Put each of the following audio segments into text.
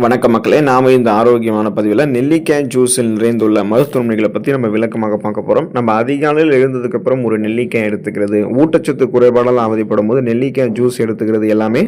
வணக்கம் மக்களே, நாம இந்த ஆரோக்கியமான பதிவில் நெல்லிக்காய் ஜூஸில் நிறைந்துள்ள மருத்துவமனைகளை பற்றி நம்ம விளக்கமாக பார்க்க போகிறோம். நம்ம அதிகாலையில் எழுந்ததுக்கப்புறம் ஒரு நெல்லிக்காய் எடுத்துக்கிறது, ஊட்டச்சத்து குறைபாடால் அவதிப்படும் போது நெல்லிக்காய் ஜூஸ் எடுத்துக்கிறது எல்லாமே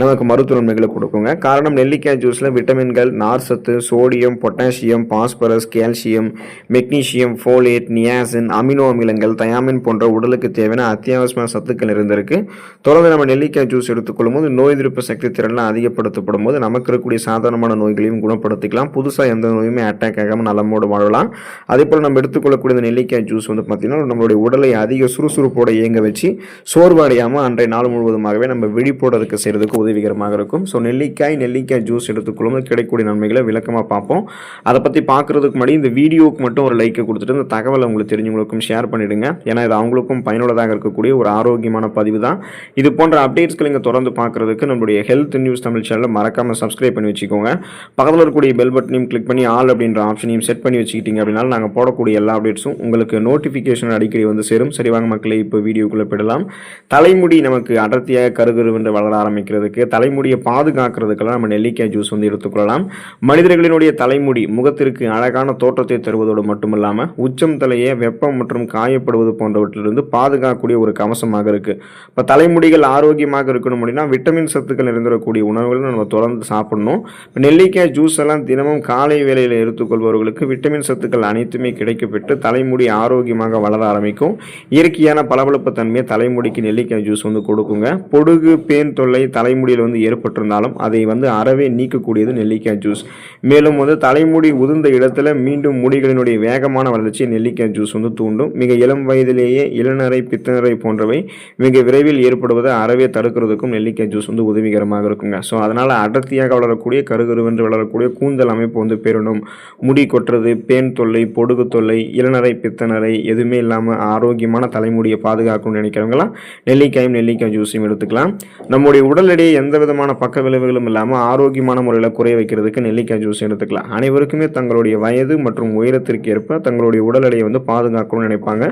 நமக்கு மருத்துவமனைகளை கொடுக்குங்க. காரணம், நெல்லிக்காய் ஜூஸில் விட்டமின்கள், நார் சத்து, sodium, potassium, phosphorus, calcium, magnesium, folate, niacin, amino அமிலங்கள், தயாமின் போன்ற உடலுக்கு தேவையான அத்தியாவசியமான சத்துக்கள் இருந்திருக்கு. தொடர்ந்து நம்ம நெல்லிக்காய் ஜூஸ் எடுத்துக்கொள்ளும் போது நோய் எதிர்ப்பு சக்தி திறன்லாம் அதிகப்படுத்தப்படும் போது நமக்கு இருக்கக்கூடிய சாதாரண நோய்களையும் குணப்படுத்திக்கலாம். புதுசாக எந்த நோயுமே அட்டாக் ஆகாமல் நலமோடு வாழலாம். அதே போல் நம்ம எடுத்துக்கொள்ளக்கூடிய நெல்லிக்காய் ஜூஸ் பார்த்தீங்கன்னா நம்மளுடைய உடலை அதிக சுறுசுறுப்போடு இயங்க வச்சு சோர்வு அடையாமல் அன்றைய நாள் முழுவதுமாகவே நம்ம விழிப்போடுறதுக்கு செய்கிறதுக்கு உதவிகரமாக இருக்கும். ஸோ நெல்லிக்காய் ஜூஸ் எடுத்துக்கொள்ளும் கிடைக்கக்கூடிய நன்மைகளை விளக்கமாக பார்ப்போம். அதை பற்றி பார்க்குறதுக்கு முன்னாடி இந்த வீடியோவுக்கு மட்டும் ஒரு லைக்கை கொடுத்துட்டு இந்த தகவலை உங்களுக்கு தெரிஞ்சவங்களுக்கும் ஷேர் பண்ணிவிடுங்க. ஏன்னா இது அவங்களுக்கும் பயனுள்ளதாக இருக்கக்கூடிய ஒரு ஆரோக்கியமான பதிவு தான். இது போன்ற அப்டேட்ஸ்களை இங்கே தொடர்ந்து பார்க்குறதுக்கு நம்மளுடைய ஹெல்த் நியூஸ் தமிழ் சேனலை மறக்காமல் சப்ஸ்கிரைப் பண்ணி வச்சுக்கோங்க. பக்கத்தில் இருக்கக்கூடிய பெல் பட்டனையும் கிளிக் பண்ணி ஆல் அப்படின்ற ஆப்ஷனையும் செட் பண்ணி வச்சுக்கிட்டீங்க அப்படின்னா நாங்கள் போடக்கூடிய எல்லா அப்டேட்ஸும் உங்களுக்கு நோட்டிஃபிகேஷன் அடிக்கடி வந்து சேரும். சரிவாங்க மக்களை, இப்போ வீடியோக்குள்ளே போயிடலாம். தலைமுடி நமக்கு அடர்த்தியாக கருகருவென்று வளர ஆரம்பிக்கிறதுக்கு, தலைமுடியை பாதுகாக்கிறதுக்கெல்லாம் நம்ம நெல்லிக்காய் ஜூஸ் எடுத்துக்கொள்ளலாம். மனிதர்களினுடைய தலைமுடி முகத்திற்கு அழகான தோற்றத்தை தருவதோடு மட்டுமில்லாமல் உச்சம் தலையை வெப்பம் மற்றும் காயப்படுவது போன்றவற்றிலிருந்து பாதுகாக்கக்கூடிய ஒரு கவசமாக இருக்குது. இப்போ தலைமுடிகள் ஆரோக்கியமாக இருக்கணும் அப்படின்னா விட்டமின் சத்துக்கள் நிறைந்திருக்கக்கூடிய உணவுகளை நம்ம தொடர்ந்து சாப்பிடணும். நெல்லிக்காய் ஜூஸ் எல்லாம் தினமும் காலை வேளையில் எடுத்துக்கொள்பவர்களுக்கு விட்டமின் சத்துக்கள் அனைத்துமே கிடைக்கப்பெற்று தலைமுடி ஆரோக்கியமாக வளர ஆரம்பிக்கும். இயற்கையான பளபளப்பு தன்மையை தலைமுடிக்கு நெல்லிக்காய் ஜூஸ் கொடுக்குங்க. பொடுகு, பேன் தொல்லை தலைமுடியில் ஏற்பட்டிருந்தாலும் அதை அறவே நீக்கக்கூடியது நெல்லிக்காய் ஜூஸ். மேலும் தலைமுடி உதிர்ந்த இடத்துல மீண்டும் முடிகளினுடைய வேகமான வளர்ச்சியை நெல்லிக்காய் ஜூஸ் தூண்டும். மிக இளம் வயதிலேயே இளநரை, பித்தநரை போன்றவை மிக விரைவில் ஏற்படுவதை அறவே தடுக்கிறதுக்கும் நெல்லிக்காய் ஜூஸ் உதவிகரமாக இருக்குங்க. ஸோ அதனால் அடர்த்தியாக வளரக்கூடிய கருகருவென்று வளரக்கூடிய கூந்தல் அமைப்பு பெறணும். முடி கொட்டுறது, பேன் தொல்லை, பொடுகு தொல்லை, இளநரை, பித்தநரை எதுவுமே இல்லாமல் ஆரோக்கியமான தலைமுடியை பாதுகாக்கணும்னு நினைக்கிறவங்களாம் நெல்லிக்காய் ஜூஸையும் எடுத்துக்கலாம். நம்முடைய உடல் எடையை எந்த விதமான பக்க விளைவுகளும் இல்லாமல் ஆரோக்கியமான முறையில் குறைய வைக்கிறதுக்கு நெல்லிக்காய் ஜூஸ் எடுத்துக்கலாம். அனைவருக்குமே தங்களுடைய வயது மற்றும் உயரத்திற்கு ஏற்ப தங்களுடைய உடல் எடையை பாதுகாக்கணும்னு நினைப்பாங்க.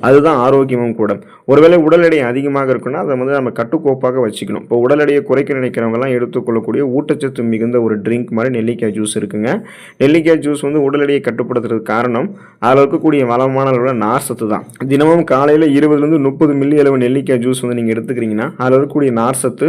அதுதான் ஆரோக்கியமும் கூட. ஒருவேளை உடல் எடை அதிகமாக இருக்குன்னா அதை நம்ம கட்டுக்கோப்பாக வச்சுக்கணும். இப்போ உடல் எடையை குறைக்க நினைக்கிறவங்கலாம் எடுத்துக்கொள்ளக்கூடிய ஊட்டச்சத்து மிகுந்த ஒரு ட்ரிங்க் மாதிரி நெல்லிக்காய் ஜூஸ் இருக்குங்க. நெல்லிக்காய் ஜூஸ் உடல் எடையை கட்டுப்படுத்துறதுக்கு காரணம் அதில் இருக்கக்கூடிய வளமான அளவில் நார் சத்து தான். தினமும் காலையில் 20-30 மில்லி அளவு நெல்லிக்காய் ஜூஸ் நீங்கள் எடுத்துக்கிறீங்கன்னா அதில் இருக்கக்கூடிய நார் சத்து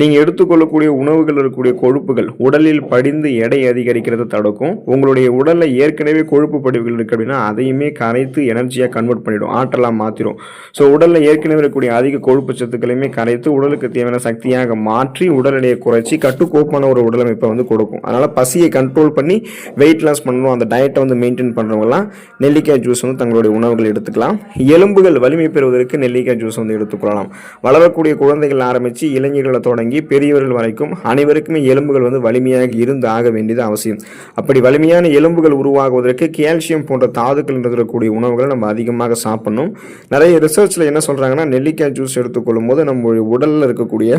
நீங்கள் எடுத்துக்கொள்ளக்கூடிய உணவுகள் இருக்கக்கூடிய கொழுப்புகள் உடலில் படிந்து எடை அதிகரிக்கிறத தடுக்கும். உங்களுடைய உடலில் ஏற்கனவே கொழுப்பு படிவுகள் இருக்குது அப்படின்னா அதையுமே கரைத்து எனர்ஜியாக கன்வெர்ட் பண்ணிடும், ஆற்றலாக மாற்றிடும். ஸோ உடலில் ஏற்கனவே இருக்கக்கூடிய அதிக கொழுப்பு சத்துக்களையுமே கரைத்து உடலுக்கு தேவையான சக்தியாக மாற்றி உடல் எடையை குறைச்சி கட்டுக்கோப்பான ஒரு உடலமைப்பை கொடுக்கும். அதனால் பசியை கண்ட்ரோல் பண்ணி வெயிட் லாஸ் பண்ணணும், அந்த டயட்டை மெயின்டைன் பண்ணுறவங்களாம் நெல்லிக்காய் ஜூஸ் தங்களுடைய உணவுகள் எடுத்துக்கலாம். எலும்புகள் வலிமை பெறுவதற்கு நெல்லிக்காய் ஜூஸ் எடுத்துக்கொள்ளலாம். வளரக்கூடிய குழந்தைகள் ஆரம்பித்து இளைஞர்களை தொடங்கி பெரியவர்கள் வரைக்கும் அனைவருக்குமே எலும்புகள் வலிமையாக இருந்து ஆக வேண்டியது அவசியம். அப்படி வலிமையான எலும்புகள் உருவாகுவதற்கு கால்சியம் போன்ற தாதுக்கள் இருக்கக்கூடிய உணவுகளை நம்ம அதிகமாக சாப்பிடணும். நிறைய ரிசர்ச்சில் என்ன சொல்கிறாங்கன்னா, நெல்லிக்காய் ஜூஸ் எடுத்துக்கொள்ளும் போது நம்மளுடைய உடலில் இருக்கக்கூடிய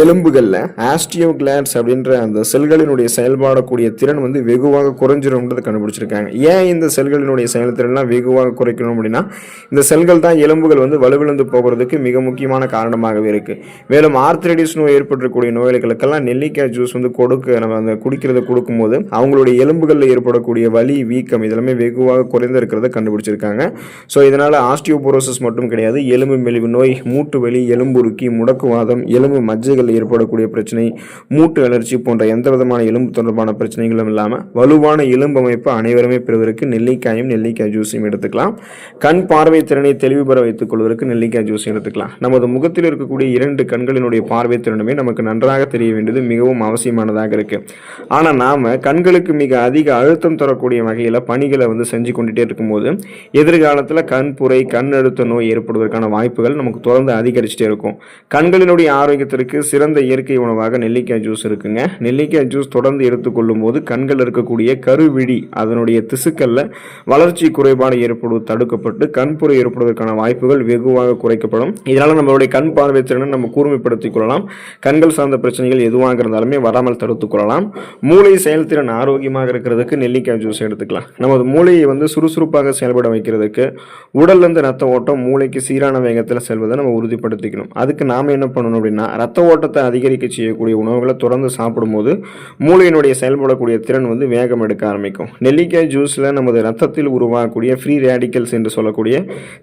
எலும்புகளில் ஆஸ்டியோகிளாட்ஸ் அப்படின்ற அந்த செல்களினுடைய செயல்பாடக்கூடிய திறன் வெகுவாக குறைஞ்சிரும்ன்றது கண்டுபிடிச்சிருக்காங்க. ஏன் இந்த செல்களினுடைய செயல்திறன்லாம் வெகுவாக குறைக்கணும் அப்படின்னா, இந்த செல்கள் தான் எலும்புகள் வலுவிழந்து போகிறதுக்கு மிக முக்கியமான காரணமாகவே இருக்குது. மேலும் ஆர்த்ரைட்டிஸ் நோய் ஏற்படக்கூடிய நோயாளிகளுக்கெல்லாம் நெல்லிக்காய் ஜூஸ் நம்ம அந்த குடிக்கிறத கொடுக்கும்போது அவங்களுடைய எலும்புகளில் ஏற்படக்கூடிய வலி, வீக்கம் இதெல்லாமே வெகுவாக குறைந்து இருக்கிறத கண்டுபிடிச்சிருக்காங்க. ஸோ இதனால் ஆஸ்டியோபோரோசிஸ் மட்டும் கிடையாது, எலும்பு மெலிவு நோய், மூட்டு வலி, எலும்புருக்கி, முடக்குவாதம், எலும்பு மஜ்ஜைகளில் ஏற்படக்கூடிய பிரச்சனை, மூட்டு அலர்ச்சி போன்ற எந்த விதமான எலும்பு தொடர்பான பிரச்சனைகளும் இல்லாமல் வலுவான எலும்பு அமைப்பு அனைவருமே பெறுவதற்கு நெல்லிக்காய் ஜூஸையும் எடுத்துக்கலாம். கண் பார்வை திறனை தெளிவு பெற வைத்துக் கொள்வதற்கு நெல்லிக்காய் ஜூஸ் எடுத்துக்கலாம். நமது முகத்தில் இருக்கக்கூடிய 2 கண்களினுடைய பார்வை திறனுமே நமக்கு நன்றாக தெரிய வேண்டியது மிகவும் அவசியமானதாக இருக்கு. ஆனால் நாம கண்களுக்கு மிக அதிக அழுத்தம் தரக்கூடிய வகையில் பணிகளை செஞ்சு கொண்டுட்டே இருக்கும்போது எதிர்காலத்தில் கண் புரை, கண் அழுத்த நோய் ஏற்படுவதற்கான வாய்ப்புகள் நமக்கு தொடர்ந்து அதிகரிச்சுட்டே இருக்கும். கண்களினுடைய ஆரோக்கியத்திற்கு சிறந்த இயற்கை உணவாக நெல்லிக்காய் ஜூஸ் இருக்குங்க. நெல்லிக்காய் ஜூஸ் தொடர்ந்து எடுத்துக்கொள்ளும் போது கண்கள் இருக்கக்கூடிய கருவிழி அதனுடைய திசுக்கல்ல வளர்ச்சி குறைபாடு ஏற்படுவது தடுக்கப்பட்டு கண்புரை ஏற்படுவதற்கான வாய்ப்புகள் வெகுவாக குறைக்கப்படும். இதனால நம்மளுடைய கண் பார்வை திறனை நம்ம கூர்மைப்படுத்திக் கொள்ளலாம். கண்கள் சார்ந்த பிரச்சனைகள் எதுவாக இருந்தாலுமே வராமல் தடுத்துக் கொள்ளலாம். மூளை செயல்திறன் ஆரோக்கியமாக இருக்கிறதுக்கு நெல்லிக்காய் ஜூஸ் எடுத்துக்கலாம். நமது மூளையை சுறுசுறுப்பாக செயல்பட வைக்கிறதுக்கு உடல்ல ரத்த ஓட்டம் மூளைக்கு சீரான வேகத்தில் செல்வதை நம்ம உறுதிப்படுத்திக்கணும். அதுக்கு நாம என்ன பண்ணணும் அப்படின்னா, ரத்த ஓட்டத்தை அதிகரிக்க செய்யக்கூடிய உணவுகளை தொடர்ந்து சாப்பிடும்போது மூளையினுடைய செயல்படக்கூடிய திறன் வந்து வேகம் எடுக்க ஆரம்பிக்கும். நெல்லிக்காய் ஜூஸில் நமது ரத்தத்தில் உருவாகக்கூடிய ஃப்ரீ ரேடிக்கல்ஸ் என்று சொல்லக்கூடிய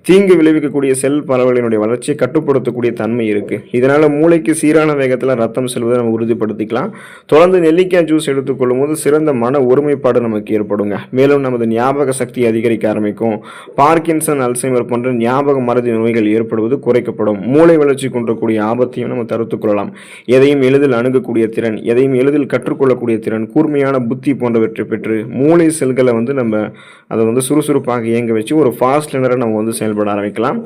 தீங்கு விளைவிக்கக்கூடிய செல் பரவலினுடைய வளர்ச்சியை கட்டுப்படுத்தக்கூடிய தன்மை இருக்குது. இதனால் மூளைக்கு சீரான வேகத்தில் ரத்தம் செல்வதை நம்ம உறுதிப்படுத்திக்கலாம். தொடர்ந்து நெல்லிக்காய் ஜூஸ் எடுத்துக்கொள்ளும் போது சிறந்த மன ஒருமைப்பாடு நமக்கு ஏற்படுங்க. மேலும் நமது ஞாபக சக்தி அதிகரிக்க ஆரம்பிக்கும். பார்க்கின்சன், அல்சைமர் போன்ற ஞாபக மறதி நோய்கள் ஏற்படுவது குறைக்கப்படும். மூளை வளர்ச்சி கொண்டக்கூடிய ஆபத்தையும் நம்ம தடுத்துக் கொள்ளலாம். எதையும் எளிதில் அணுகக்கூடிய திறன், எதையும் எளிதில் கற்றுக்கொள்ளக்கூடிய திறன், கூர்மையான புத்தி போன்றவற்றை பெற்று மூளை செல்களை வந்து நம்ம அதை வந்து சுறுசுறுப்பாக இயங்க வச்சு ஒரு ஃபாஸ்ட் லேர்னராக நம்ம வந்து செயல்பட ஆரம்பிக்கலாம்.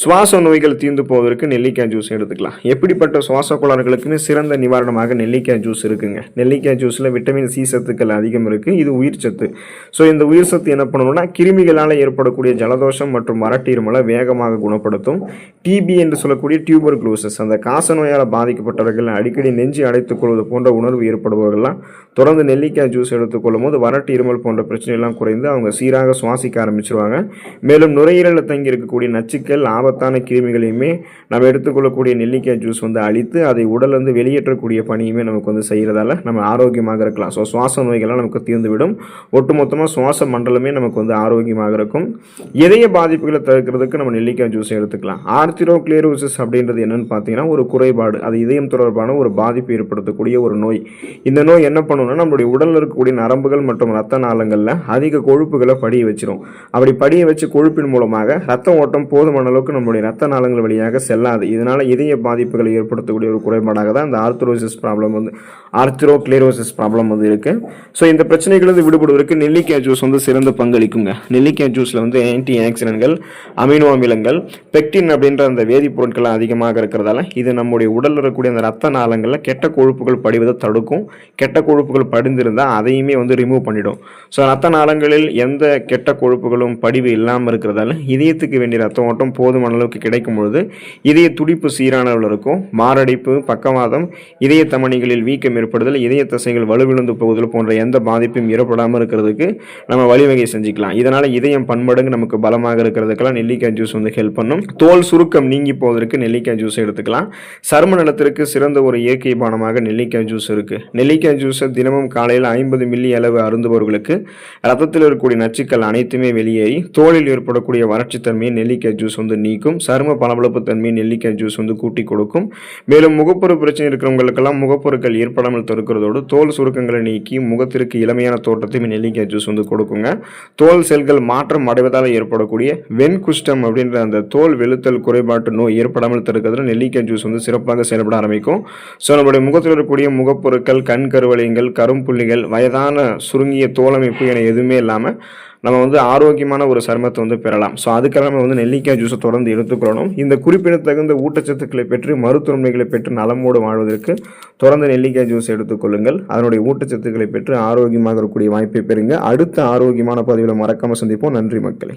சுவாச நோய்கள் தீர்ந்து போவதற்கு நெல்லிக்காய் ஜூஸ் எடுத்துக்கலாம். எப்படிப்பட்ட சுவாச கோளாறுகளுக்குன்னு சிறந்த நிவாரணமாக நெல்லிக்காய் ஜூஸ் இருக்குங்க. நெல்லிக்காய் ஜூஸில் விட்டமின் சி சத்துக்கள் அதிகம் இருக்குது. இது உயிர் சத்து. ஸோ இந்த உயிர் சத்து என்ன பண்ணணும்னா கிருமிகளால் ஏற்படக்கூடிய ஜலதோஷம் மற்றும் வறட்டு இருமலை வேகமாக குணப்படுத்தும். டிபி என்று சொல்லக்கூடிய டியூபர்குலோசிஸ், அந்த காச நோயால் பாதிக்கப்பட்டவர்கள் அடிக்கடி நெஞ்சு அடைத்துக் கொள்வது போன்ற உணர்வு ஏற்படுபவர்கள்லாம் தொடர்ந்து நெல்லிக்காய் ஜூஸ் எடுத்துக்கொள்ளும் போது வறட்டு இருமல் போன்ற பிரச்சனைலாம் குறைந்து அவங்க சீராக சுவாசிக்க ஆரம்பிச்சிருவாங்க. மேலும் நுரையீரலில் தங்கி இருக்கக்கூடிய நச்சுக்கள், ஆபத்தான கிருமிகளையுமே நம்ம எடுத்துக்கொள்ளக்கூடிய நெல்லிக்காய் ஜூஸ் வந்து அழித்து அதை உடல் வந்து வெளியேற்றக்கூடிய பணியுமே நமக்கு வந்து செய்கிறதால நம்ம ஆரோக்கியமாக இருக்கலாம். ஸோ சுவாச நோய்கள்லாம் நமக்கு தீர்ந்துவிடும். ஒட்டுமொத்தமாக சுவாச மண்டலமே நமக்கு வந்து ஆரோக்கியமாக இருக்கும். இதய பாதிப்புகளை தவிர்க்கிறதுக்கு நம்ம நெல்லிக்காய் ஜூஸ் எடுத்துக்கலாம். ஆர்த்திரோக்ளேரோசிஸ் அப்படின்றது என்னன்னு பார்த்தீங்கன்னா ஒரு குறைபாடு, அது இதயம் தொடர்பான ஒரு பாதிப்பு ஏற்படுத்தக்கூடிய ஒரு நோய். இந்த நோய் என்ன பண்ணுன்னா நம்மளுடைய உடலில் இருக்கக்கூடிய நரம்புகள் மற்றும் ரத்த நாளங்களில் அதிக கொழுப்புகளை படிய வச்சிடும். அப்படி படிய வச்சு கொழுப்பின் மூலமாக ரத்த ஓட்டம் போதுமான அளவுக்கு நம்முடைய ரத்த நாளங்கள் வழியாக செல்லாது. இதனால இதய பாதிப்புகளை ஏற்படுத்தக்கூடிய ஒரு குறைபாடாக தான் இந்த ஆர்த்திரோக்ளேரோசிஸ் ப்ராப்ளம் வந்து இருக்கு. ஸோ இந்த பிரச்சனைகளிலிருந்து விடுபடுவதற்கு நெல்லிக்காய் ஜூஸ் வந்து சிறந்த பங்களிக்குங்க. நெல்லிக்காய் ஜூஸ்ல வந்து ஆன்டி ஆக்சிடென்ட்கள், அமினோ அமிலங்கள், பெக்டின் அப்படின்ற அந்த வேதிப்பொருட்கள் அதிகமாக இருக்கிறதால இது நம்முடைய உடலில் இருக்கக்கூடிய அந்த ரத்த நாளங்களில் கெட்ட கொழுப்புகள் படிவதை தடுக்கும். கெட்ட கொழுப்புகள் படிந்திருந்தால் அதையுமே வந்து ரிமூவ் பண்ணிடும். ஸோ ரத்த நாளங்களில் எந்த கெட்ட கொழுப்புகளும் படிவு இல்லாமல் இருக்கிறதால இதயத்துக்கு வேண்டிய ரத்த ஓட்டம் போதுமான அளவுக்கு கிடைக்கும் பொழுது இதய துடிப்பு சீரான அளவில் இருக்கும். மாரடைப்பு, பக்கவாதம், இதய தமனிகளில் வீக்கம் ஏற்படுதல், இதய தசைகள் வலுவிழந்து போகுதல் போன்ற எந்த பாதிப்பும் ஏற்படாமல் இருக்கிறதுக்கு நம்ம வழிவகை செஞ்சுக்கலாம். இதனால இதயம் பன்மடங்கு நமக்கு பலமாக இருக்கிறதுக்கெல்லாம் நெல்லிக்காய் ஜூஸ் வந்து ஹெல்ப் பண்ணும். தோல் சுருக்கம் நீங்கி போவதற்கு நெல்லிக்காய் ஜூஸ் எடுத்துக்கலாம். சரும நலத்திற்கு சிறந்த ஒரு இயற்கை பானமாக நெல்லிக்காய் ஜூஸ் இருக்கு. நெல்லிக்காய் ஜூஸை தினமும் காலையில் 50 மில்லி அளவு அருந்துபவர்களுக்கு ரத்தத்தில் இருக்கக்கூடிய நச்சுக்கள் அனைத்துமே வெளியேறி தோலில் ஏற்படக்கூடிய வறட்சி தன்மையை நெல்லிக்காய் ஜூஸ் வந்து நீக்கும். சரும பளபளப்பு தன்மையை நெல்லிக்காய் ஜூஸ் வந்து கூட்டி கொடுக்கும். மேலும் முகப்பொரு பிரச்சனை இருக்கிறவங்களுக்கெல்லாம் முகப்பொருட்கள் ஏற்படாமல் தடுக்கிறதோடு தோல் சுருக்கங்களை நீக்கி முகத்திற்கு இளமையான தோற்றத்தையும் நெல்லிக்காய் ஜூஸ் வந்து கொடுக்குங்க. தோல் செல்கள் மாற்றம் அடைவதால் ஏற்படக்கூடிய வெண்குஷ்டம் அப்படின்ற அந்த தோல் வெளுத்தல் குறைபாட்டு நோய் ஏற்படாமல் தடுக்கிறதுல நெல்லிக்காய் ஜூஸ் வந்து சிறப்பாக செயல்பட ஆரம்பிக்கும். ஸோ நம்முடைய முகத்தில் இருக்கக்கூடிய முகப்பொருட்கள், கண் கருவளையங்கள், கரும்புள்ளிகள், வயதான சுருங்கிய தோலமைப்பு என எதுவுமே இல்லாமல் நம்ம வந்து ஆரோக்கியமான ஒரு சருமத்தை வந்து பெறலாம். ஸோ அதுக்காக நம்ம வந்து நெல்லிக்காய் ஜூஸை தொடர்ந்து எடுத்துக்கொள்ளணும். இந்த குறிப்பிடத்தகுந்த ஊட்டச்சத்துக்களை பெற்று மருத்துவமைகளை பெற்று நலமோடு வாழ்வதற்கு தொடர்ந்து நெல்லிக்காய் ஜூஸ் எடுத்துக்கொள்ளுங்கள். அதனுடைய ஊட்டச்சத்துக்களை பெற்று ஆரோக்கியமாக இருக்கக்கூடிய வாய்ப்பை பெறுங்க. அடுத்த ஆரோக்கியமான பதிவில் மறக்காமல் சந்திப்போம். நன்றி மக்களே.